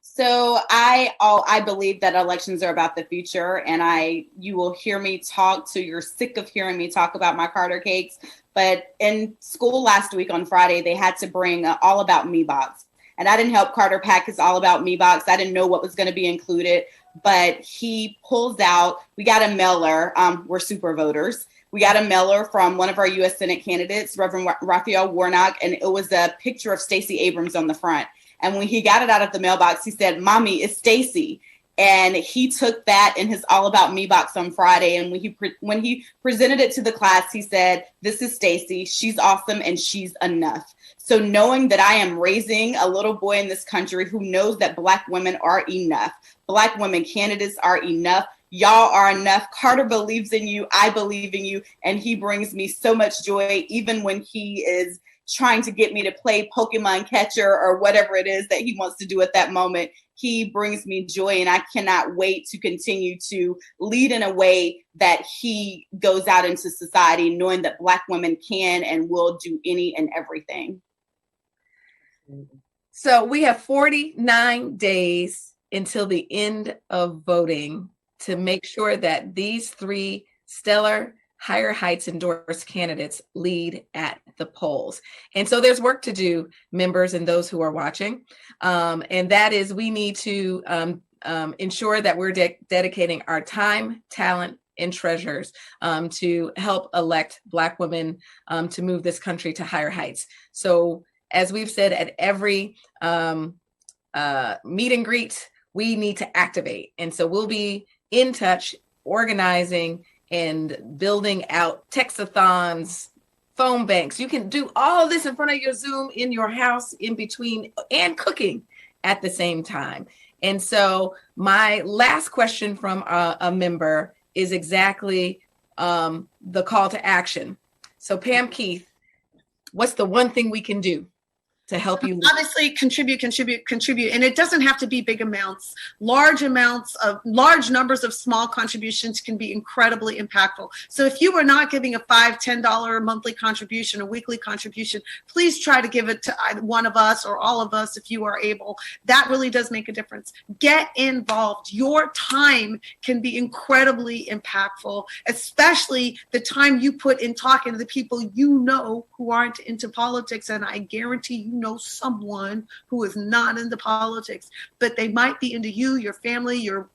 So I believe that elections are about the future, and you will hear me talk till you're sick of hearing me talk about my Carter cakes. But in school last week on Friday, they had to bring an All About Me box. And I didn't help Carter pack his All About Me box. I didn't know what was going to be included, but he pulls out, we got a mailer. We're super voters. We got a mailer from one of our U.S. Senate candidates, Reverend Raphael Warnock, and it was a picture of Stacey Abrams on the front. And when he got it out of the mailbox, he said, "Mommy, it's Stacey." And he took that in his All About Me box on Friday. And when he presented it to the class, he said, "This is Stacey. She's awesome and she's enough." So knowing that I am raising a little boy in this country who knows that Black women are enough, Black women candidates are enough, y'all are enough. Carter believes in you. I believe in you. And he brings me so much joy, even when he is trying to get me to play Pokemon catcher or whatever it is that he wants to do at that moment. He brings me joy, and I cannot wait to continue to lead in a way that he goes out into society knowing that Black women can and will do any and everything. So we have 49 days until the end of voting to make sure that these three stellar Higher Heights endorsed candidates lead at the polls. And so there's work to do, members and those who are watching. And that is, we need to ensure that we're dedicating our time, talent, and treasures to help elect Black women to move this country to higher heights. So as we've said at every meet and greet, we need to activate. And so we'll be in touch, organizing and building out textathons, phone banks. You can do all of this in front of your Zoom in your house, in between, and cooking at the same time. And so my last question from a member is exactly the call to action. So Pam Keith, what's the one thing we can do to help you? Obviously, contribute. And it doesn't have to be big amounts. Large numbers of small contributions can be incredibly impactful. So if you are not giving a $5, $10 monthly contribution, a weekly contribution, please try to give it to either one of us or all of us if you are able. That really does make a difference. Get involved. Your time can be incredibly impactful, especially the time you put in talking to the people you know who aren't into politics. And I guarantee you know someone who is not into politics, but they might be into you, your family, your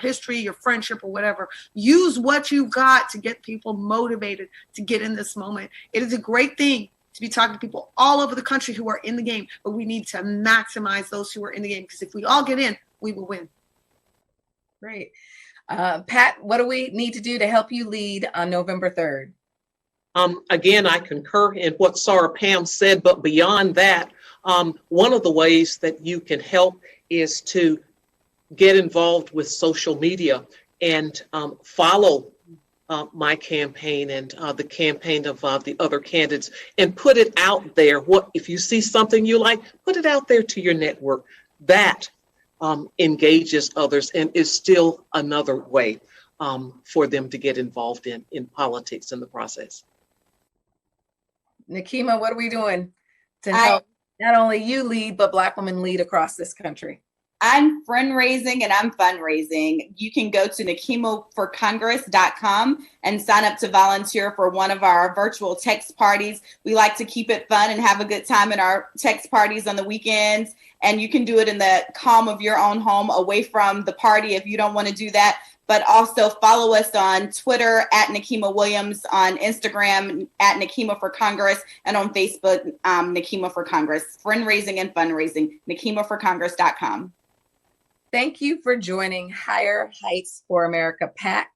history, your friendship, or whatever. Use what you got to get people motivated to get in this moment. It is a great thing to be talking to people all over the country who are in the game, but we need to maximize those who are in the game, because if we all get in, we will win. Great. Pat, what do we need to do to help you lead on November 3rd? Again, I concur in what Sarah Pam said, but beyond that, one of the ways that you can help is to get involved with social media and follow my campaign and the campaign of the other candidates, and put it out there. If you see something you like, put it out there to your network. That engages others and is still another way for them to get involved in politics in the process. Nikema, what are we doing to help not only you lead, but Black women lead across this country? I'm friend raising and I'm fundraising. You can go to nikemaforcongress.com and sign up to volunteer for one of our virtual text parties. We like to keep it fun and have a good time in our text parties on the weekends. And you can do it in the calm of your own home, away from the party if you don't want to do that. But also follow us on Twitter at Nikema Williams, on Instagram at Nikema for Congress, and on Facebook, Nikema for Congress. Friend raising and fundraising, nikemaforcongress.com. Thank you for joining Higher Heights for America PAC.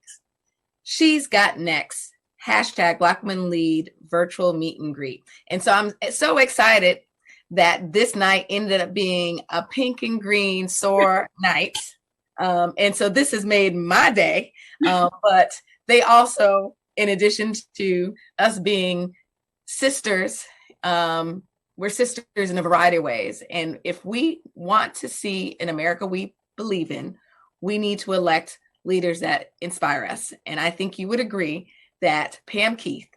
She's got next. # Black Women Lead virtual meet and greet. And so I'm so excited that this night ended up being a pink and green SOAR night. And so this has made my day, but they also, in addition to us being sisters, we're sisters in a variety of ways. And if we want to see an America we believe in, we need to elect leaders that inspire us. And I think you would agree that Pam Keith,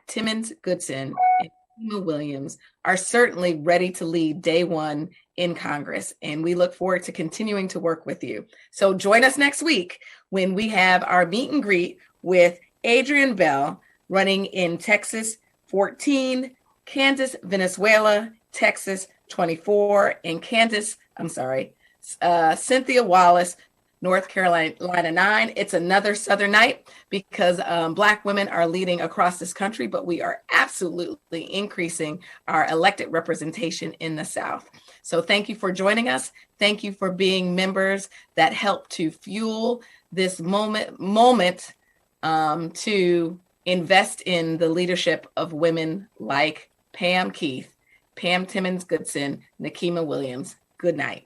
Timmons Goodson, and Nikema Williams are certainly ready to lead day one in Congress. And we look forward to continuing to work with you. So join us next week when we have our meet and greet with Adrian Bell, running in Texas 14, Kansas, Venezuela, Texas 24, and Cynthia Wallace, North Carolina 9. It's another Southern night because Black women are leading across this country, but we are absolutely increasing our elected representation in the South. So thank you for joining us. Thank you for being members that help to fuel this moment to invest in the leadership of women like Pam Keith, Pam Timmons Goodson, Nikema Williams. Good night.